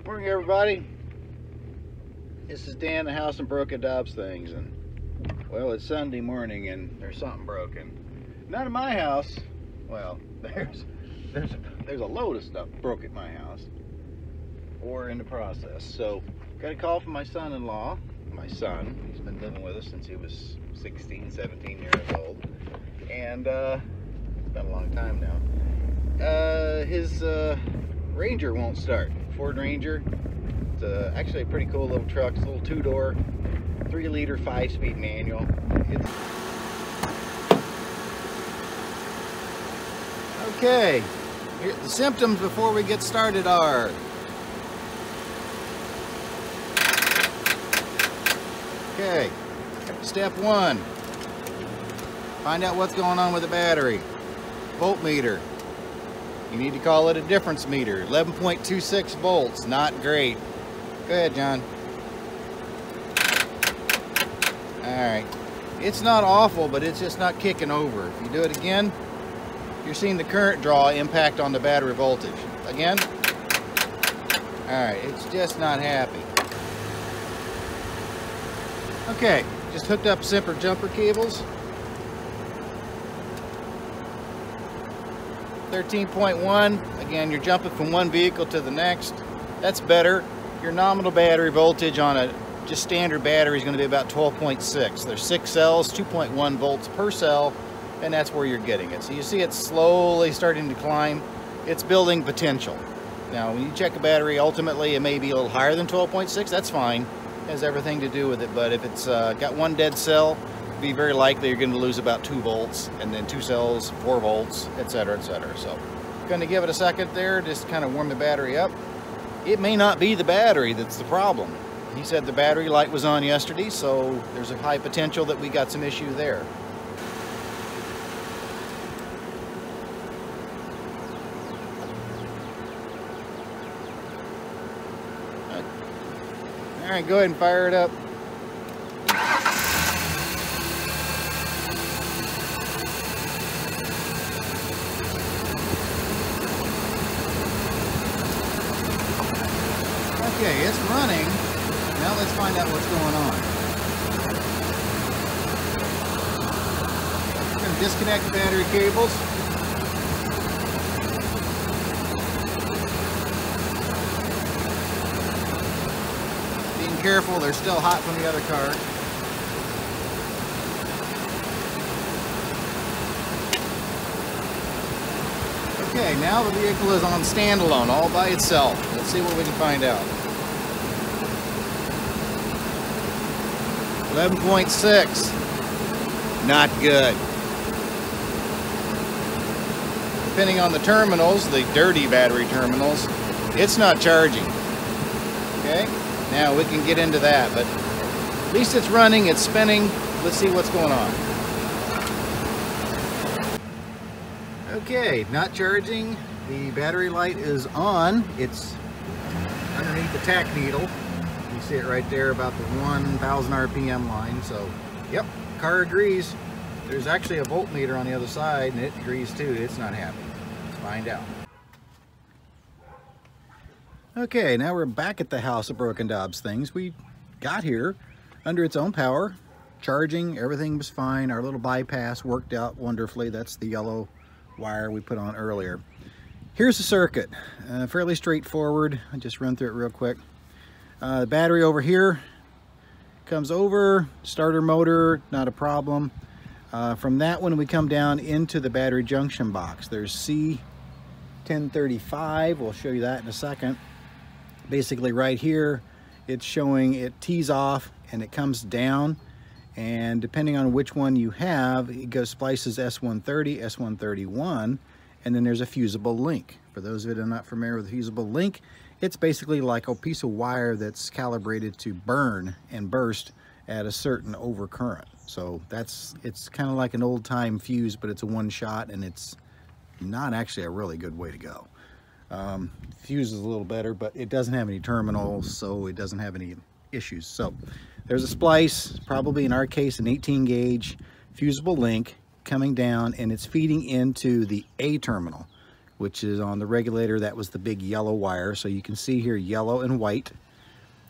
Morning, everybody. This is Dan, the House and Broken Dobbs Things, and well, it's Sunday morning and there's something broken. Not in my house. Well, there's a load of stuff broke at my house, or in the process. So, got a call from my son-in-law. My son, he's been living with us since he was 16, 17 years old, and it's been a long time now. His Ranger won't start. Ford Ranger. It's actually a pretty cool little truck. It's a little two-door, 3-liter, 5-speed manual. Okay, here, the symptoms before we get started are okay. Step 1. Find out what's going on with the battery. Voltmeter. You need to call it a difference meter. 11.26 volts, not great. Go ahead, John. Alright. It's not awful, but it's just not kicking over. If you do it again, you're seeing the current draw impact on the battery voltage. Again. Alright, it's just not happy. Okay, just hooked up Semper jumper cables. 13.1, again, you're jumping from one vehicle to the next. That's better. Your nominal battery voltage on a just standard battery is going to be about 12.6. There's 6 cells, 2.1 volts per cell, and that's where you're getting it. So you see it's slowly starting to climb. It's building potential. Now, when you check a battery, ultimately it may be a little higher than 12.6. That's fine. It has everything to do with it. But if it's got one dead cell, be very likely you're going to lose about 2 volts, and then 2 cells, 4 volts, etc., etc. So, going to give it a second there, just kind of warm the battery up. It may not be the battery that's the problem. He said the battery light was on yesterday, so there's a high potential that we got some issue there. All right, go ahead and fire it up. Okay, it's running. Now let's find out what's going on. I'm going to disconnect the battery cables. Being careful, they're still hot from the other car. Okay, now the vehicle is on standalone, all by itself. Let's see what we can find out. 11.6. Not good. Depending on the terminals, the dirty battery terminals, it's not charging. Okay, now we can get into that, but at least it's running, it's spinning. Let's see what's going on. Okay, not charging. The battery light is on. It's underneath the tack needle. You see it right there about the 1000 RPM line. So, yep, car agrees. There's actually a voltmeter on the other side, and it agrees too. It's not happy. Let's find out. Okay, now we're back at the House of Broken Dobbs Things. We got here under its own power, charging. Everything was fine. Our little bypass worked out wonderfully. That's the yellow wire we put on earlier. Here's the circuit, fairly straightforward. I'll just run through it real quick. The battery over here comes over, starter motor, not a problem. From that one we come down into the battery junction box. There's C1035, we'll show you that in a second. Basically right here, it's showing it tees off and it comes down. And depending on which one you have, it goes splices S130, S131, and then there's a fusible link. For those of you that are not familiar with a fusible link, it's basically like a piece of wire that's calibrated to burn and burst at a certain overcurrent. So it's kind of like an old-time fuse, but it's a one-shot, and it's not actually a really good way to go. Fuse is a little better, but it doesn't have any terminals, so it doesn't have any issues. So there's a splice, probably in our case an 18 gauge fusible link coming down, and it's feeding into the A terminal. which is on the regulator. That was the big yellow wire. So you can see here yellow and white.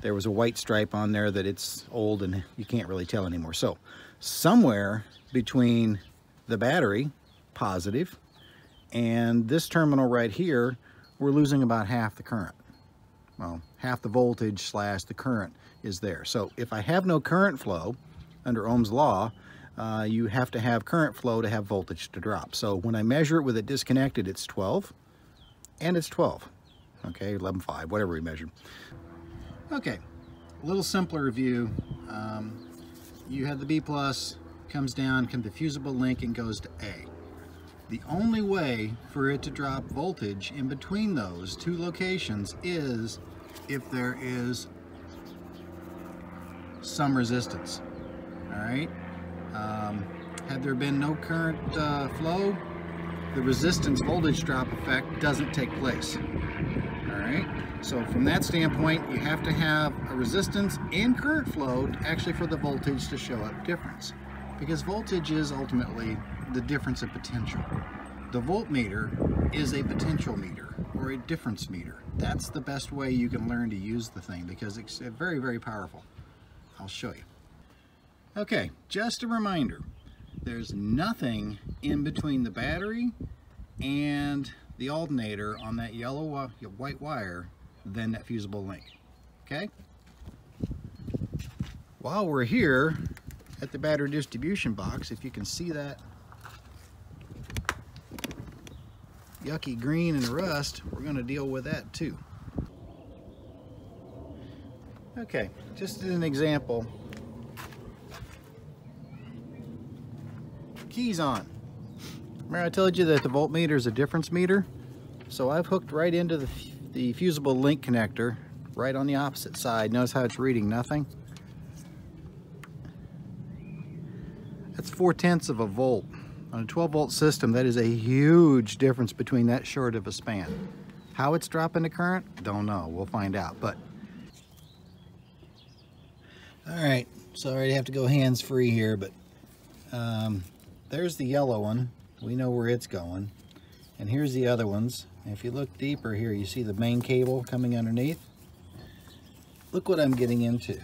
There was a white stripe on there that it's old and you can't really tell anymore. So somewhere between the battery, positive, and this terminal right here, we're losing about half the current. Well, half the voltage slash the current is there. So if I have no current flow, under Ohm's law, you have to have current flow to have voltage to drop. So when I measure it with it disconnected, it's 12, and it's 12. Okay, 11.5, whatever we measured. Okay, a little simpler view. You have the B+, comes down, comes the fusible link, and goes to A. The only way for it to drop voltage in between those two locations is if there is some resistance. All right. Had there been no current flow, the resistance voltage drop effect doesn't take place. All right. So from that standpoint, you have to have a resistance and current flow actually for the voltage to show up difference, because voltage is ultimately the difference in potential. The voltmeter is a potential meter or a difference meter. That's the best way you can learn to use the thing, because it's very, very powerful. I'll show you. Okay, just a reminder, there's nothing in between the battery and the alternator on that yellow white wire than that fusible link. Okay? While we're here at the battery distribution box, if you can see that yucky green and rust, we're going to deal with that too. Okay, just as an example, keys on. Remember I told you that the voltmeter is a difference meter? So I've hooked right into the fusible link connector right on the opposite side. Notice how it's reading nothing? That's 0.4 of a volt. On a 12-volt system, that is a huge difference between that short of a span. How it's dropping the current? Don't know. We'll find out. But all right, sorry to have to go hands-free here, but there's the yellow one. We know where it's going. And here's the other ones. And if you look deeper here, you see the main cable coming underneath. Look what I'm getting into.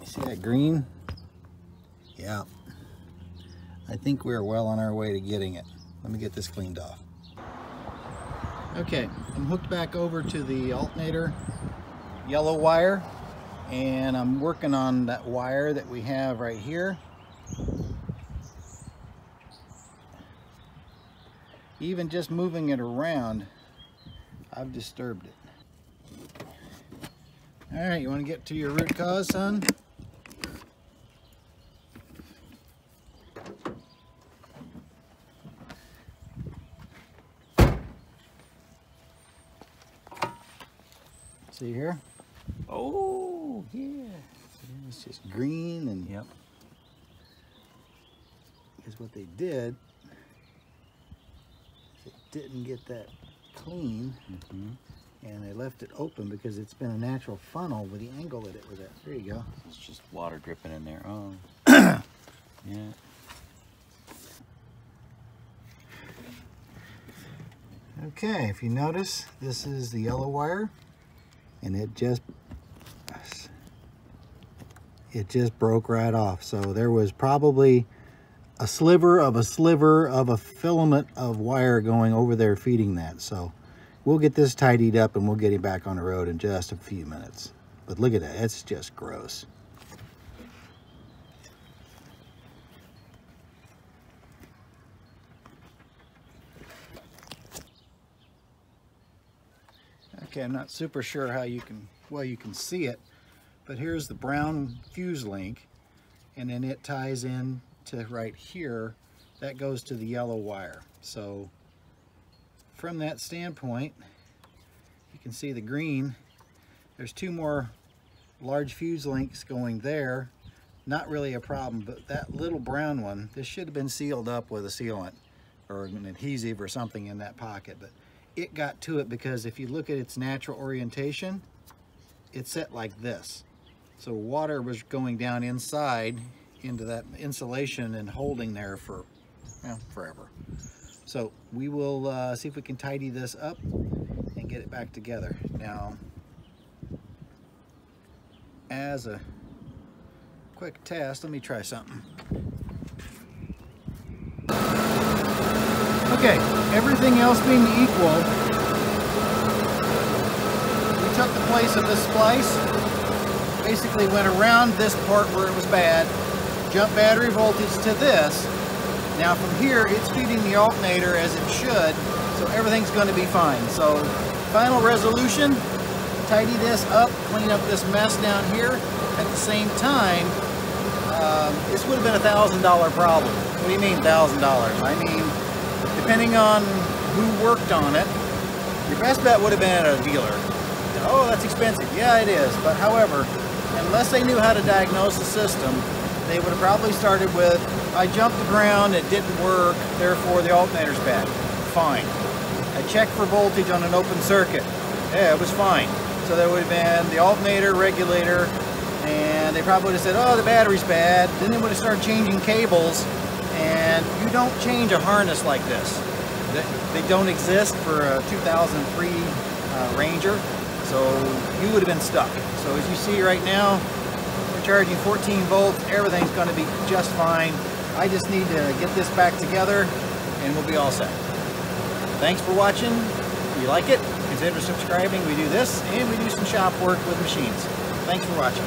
See that green? Yeah. I think we're well on our way to getting it. Let me get this cleaned off. Okay, I'm hooked back over to the alternator yellow wire, and I'm working on that wire that we have right here. Even just moving it around, I've disturbed it. All right, you want to get to your root cause, son? See here? Oh, yeah. It's just green, and yep. Because what they did, they didn't get that clean, and they left it open because it's been a natural funnel with the angle that it was at. There you go. It's just water dripping in there. Oh. Yeah. Okay, if you notice, this is the yellow wire, and it just broke right off. So there was probably a sliver of a filament of wire going over there feeding that. So we'll get this tidied up and we'll get him back on the road in just a few minutes. But look at that, it's just gross. Okay, I'm not super sure how you can see it, but here's the brown fuse link, and then it ties in to right here. That goes to the yellow wire. So from that standpoint, you can see the green. There's two more large fuse links going there. Not really a problem, but that little brown one, this should have been sealed up with a sealant or an adhesive or something in that pocket, but it got to it because if you look at its natural orientation, it's set like this. So water was going down inside into that insulation and holding there for well, forever. So we will see if we can tidy this up and get it back together. Now, as a quick test, let me try something. Okay, everything else being equal, we took the place of this splice, basically went around this part where it was bad, jumped battery voltage to this. Now from here, it's feeding the alternator as it should, so everything's going to be fine. So final resolution, tidy this up, clean up this mess down here. At the same time, this would have been a $1,000 problem. What do you mean $1,000? I mean, depending on who worked on it, your best bet would have been at a dealer. Oh, that's expensive. Yeah, it is. But however, unless they knew how to diagnose the system, they would have probably started with, I jumped the ground, it didn't work, therefore the alternator's bad. Fine. I checked for voltage on an open circuit. Yeah, it was fine. So there would have been the alternator, regulator, and they probably would have said, oh, the battery's bad. Then they would have started changing cables, and you don't change a harness like this. They don't exist for a 2003 Ranger, so you would have been stuck. So as you see right now, we're charging 14 volts, everything's going to be just fine. I just need to get this back together, and we'll be all set. Thanks for watching. If you like it, consider subscribing. We do this, and we do some shop work with machines. Thanks for watching.